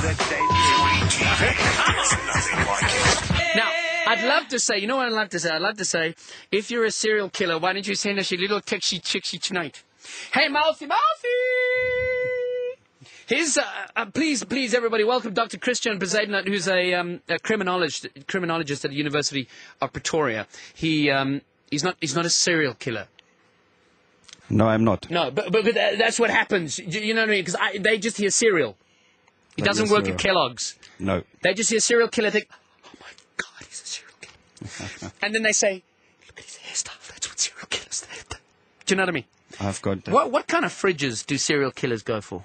Now, I'd love to say, you know what I'd love to say? I'd love to say, if you're a serial killer, why don't you send us your little texty chicksy tonight? Hey, Mousy! Here's, please, everybody, welcome Dr. Christian Bezuidenhout, who's a criminologist at the University of Pretoria. He's not a serial killer. No, I'm not. No, but that's what happens. You know what I mean? Because they just hear serial. He doesn't work at Kellogg's. No. They just hear serial killer, think, oh my God, he's a serial killer. And then they say, look at his hairstyle. That's what serial killers do. Do you know what I mean? I've got that. What kind of fridges do serial killers go for?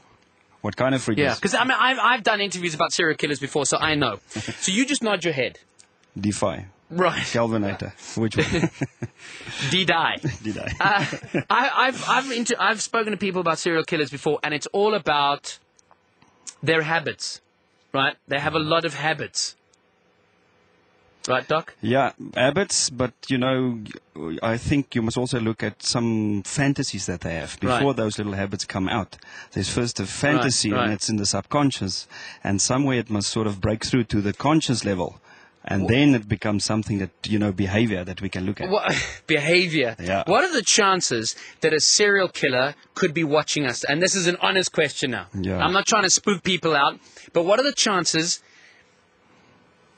What kind of fridges? Yeah, because I mean, I've done interviews about serial killers before, so I know. So you just nod your head. Defy. Right. Kelvinator. Which one? D-die. D-die. I've spoken to people about serial killers before, and it's all about their habits, right? They have a lot of habits. Right, Doc? Yeah, habits, but, you know, I think you must also look at some fantasies that they have before those little habits come out. There's first a fantasy, and it's in the subconscious, and somewhere it must sort of break through to the conscious level. And then it becomes something that, you know, behavior that we can look at. Behavior? Yeah. What are the chances that a serial killer could be watching us? And this is an honest question now. Yeah. I'm not trying to spook people out, but what are the chances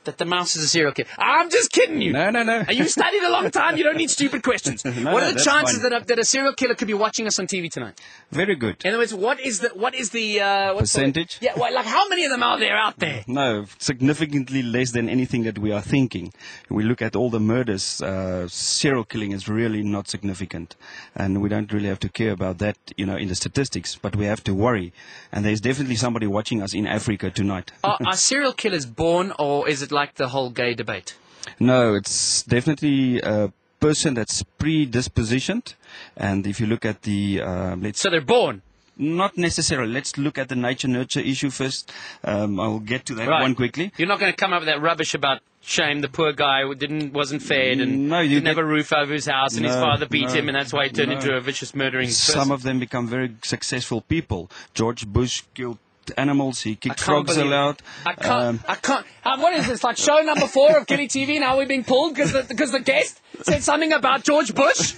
that the mouse is a serial killer? I'm just kidding you. No. And you've studied a long time. You don't need stupid questions. What are the chances that a serial killer could be watching us on TV tonight? Very good. In other words, what is the percentage? Yeah, like how many of them are there out there? No, significantly less than anything that we are thinking. We look at all the murders. Serial killing is really not significant, and we don't really have to care about that, you know, in the statistics. But we have to worry, and there's definitely somebody watching us in Africa tonight. Are serial killers born, or is it like the whole gay debate? No, it's definitely a person that's predispositioned, and if you look at the so they're born. Not necessarily. Let's look at the nature-nurture issue first. I'll get to that one quickly. You're not going to come up with that rubbish about shame. The poor guy wasn't fed and didn't have a roof over his house, and his father beat him, and that's why he turned into a vicious murdering person. Some of them become very successful people. George Bush killed animals. He kicked frogs aloud. I can't. What is this? Like show number 4 of Killy TV? Now we're being pulled because the guest said something about George Bush.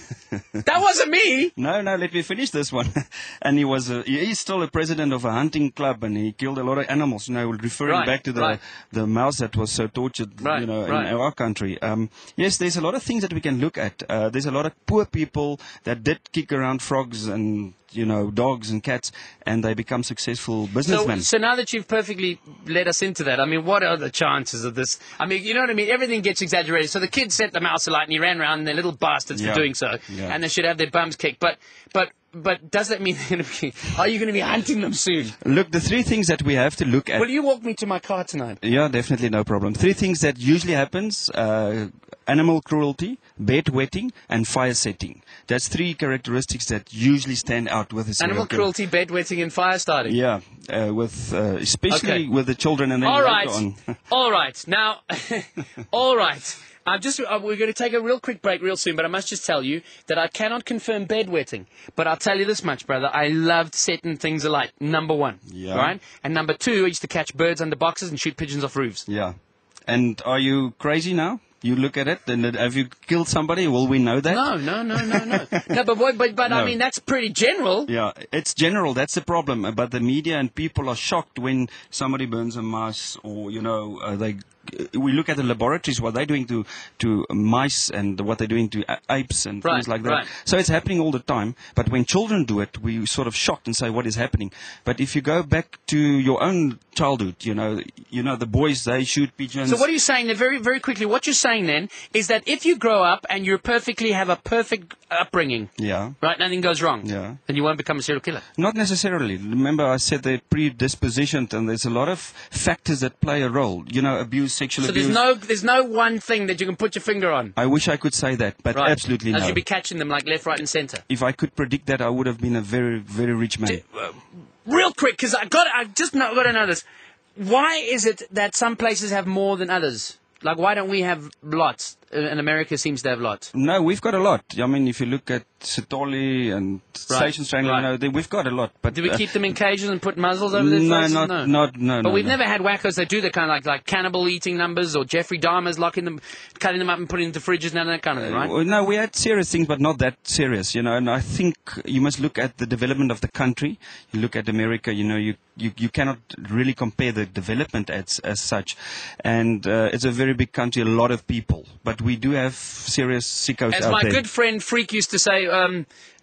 That wasn't me. No, let me finish this one. And he's still a president of a hunting club, and he killed a lot of animals. You know, referring back to the mouse that was so tortured, you know, in our country. Yes, there's a lot of things that we can look at. There's a lot of poor people that did kick around frogs and, you know, dogs and cats, and they become successful businessmen. So now that you've perfectly led us into that, I mean, what are the chances of this? I mean, you know what I mean? Everything gets exaggerated. So the kid sent the mouse alight, and he ran around, and they're little bastards for doing so. Yeah. And they should have their bums kicked. But does that mean are you going to be hunting them soon? Look, the 3 things that we have to look at. Will you walk me to my car tonight? Yeah, definitely, no problem. 3 things that usually happens: animal cruelty, bed wetting, and fire setting. That's 3 characteristics that usually stand out with a serial animal killer. Cruelty, bed wetting, and fire starting. Yeah, especially with the children, and then all later on. All right, now, all right. We're going to take a real quick break real soon, but I must just tell you that I cannot confirm bedwetting. But I'll tell you this much, brother. I loved setting things alight, number 1. Yeah. Right? And number 2, I used to catch birds under boxes and shoot pigeons off roofs. Yeah. And are you crazy now? You look at it, and have you killed somebody? Will we know that? No. No, but I mean, that's pretty general. Yeah, it's general. That's the problem. But the media and people are shocked when somebody burns a mouse, or, you know, we look at the laboratories, what they're doing to mice and what they're doing to apes and things like that. So it's happening all the time. But when children do it, we sort of shocked and say, what is happening? But if you go back to your own childhood, you know, the boys, they shoot pigeons. So what are you saying then, very, very quickly, what you're saying then is that if you grow up and you have a perfect upbringing, right, nothing goes wrong, then you won't become a serial killer? Not necessarily. Remember, I said they're predispositioned, and there's a lot of factors that play a role. You know, abuse, sexual abuse. So there's no one thing that you can put your finger on? I wish I could say that, but absolutely no. You'd be catching them like left, right, and centre. If I could predict that, I would have been a very, very rich man. Real quick, because I just got to know this. Why is it that some places have more than others? Like, why don't we have lots? and America seems to have a lot. No, we've got a lot. I mean, if you look at Sitoli and Station Strangler, right. you know, we've got a lot. But Do we keep them in cages and put muzzles over their faces? No. But we've never had wackos that do the kind of like cannibal eating numbers or Jeffrey Dahmer's locking them, cutting them up and putting them into fridges and that kind of thing, right? No, we had serious things, but not that serious, you know. And I think you must look at the development of the country. You look at America, you know, you cannot really compare the development as such. And it's a very big country, a lot of people. But we do have serious sickos out there. As my good friend Freak used to say,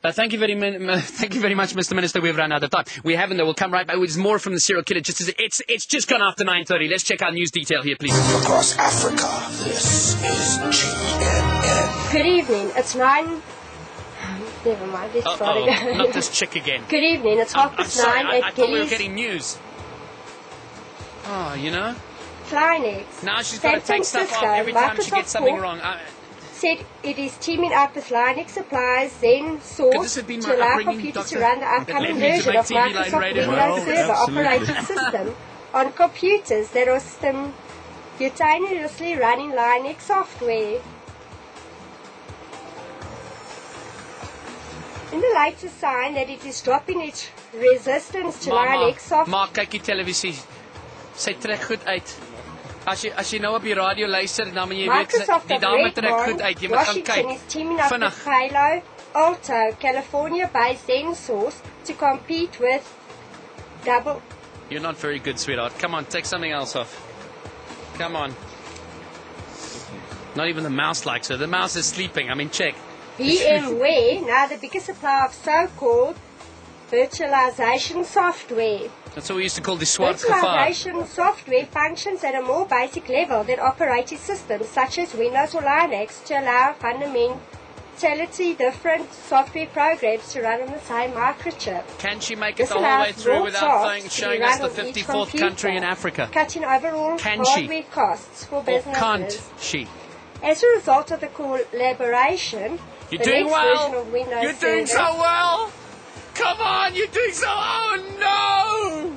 thank you very much, Mr. Minister. We've run out of time. We haven't, though. We'll come right back with more from the serial killer. It's just gone after 9:30. Let's check out news detail here, please. Across Africa, this is GMN. Good evening. It's 9... Never mind. Let's start again. Not this chick again. Good evening. It's I'm 9:30 sorry, at I thought we were Gilly's getting news. Oh, you know? Clinics. Now she's got to San take stuff off Francisco, every time she Microsoft gets something Corp wrong. said it is teaming up with Linux Supplies, Zen Could this Source, have been to my allow upbringing, computers Doctor? to run the That upcoming led me to version make of TV line Microsoft radio? Windows Well, Server absolutely. operating system on computers that are simultaneously running Linux software. In the latest sign that it is dropping its resistance to Linux software. Maak kyk die televisie. Sy trek goed uit. As jy nou op die radio luister, dan moet jy weet Microsoft die of dame trek goed Redmond, uit. Jy moet gaan Washington kyk. is teaming up Vinnig. with Palo Alto, California-based Zen Source to compete with double. You're not very good, sweetheart. Come on, take something else off. Come on. Not even the mouse likes her. The mouse is sleeping. I mean, check. VMware, now the biggest supplier of so-called virtualization software. That's what we used to call the swart gevaar. Virtualization software functions at a more basic level than operating systems such as Windows or Linux to allow fundamentally different software programs to run on the same microchip. Can she make it This the whole way allows through raw without software to showing be us run the on each 54th country computer, in Africa? cutting overall Can she? hardware costs for Or businesses. can't she? As a result of the collaboration, You're the doing next version well. of Windows You're doing so Server well. Come on, you're doing so. Oh no!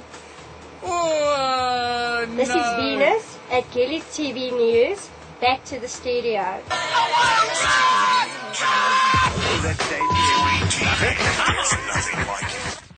Oh no! This is Venus at Gilly TV News. Back to the studio. That day, nothing like it.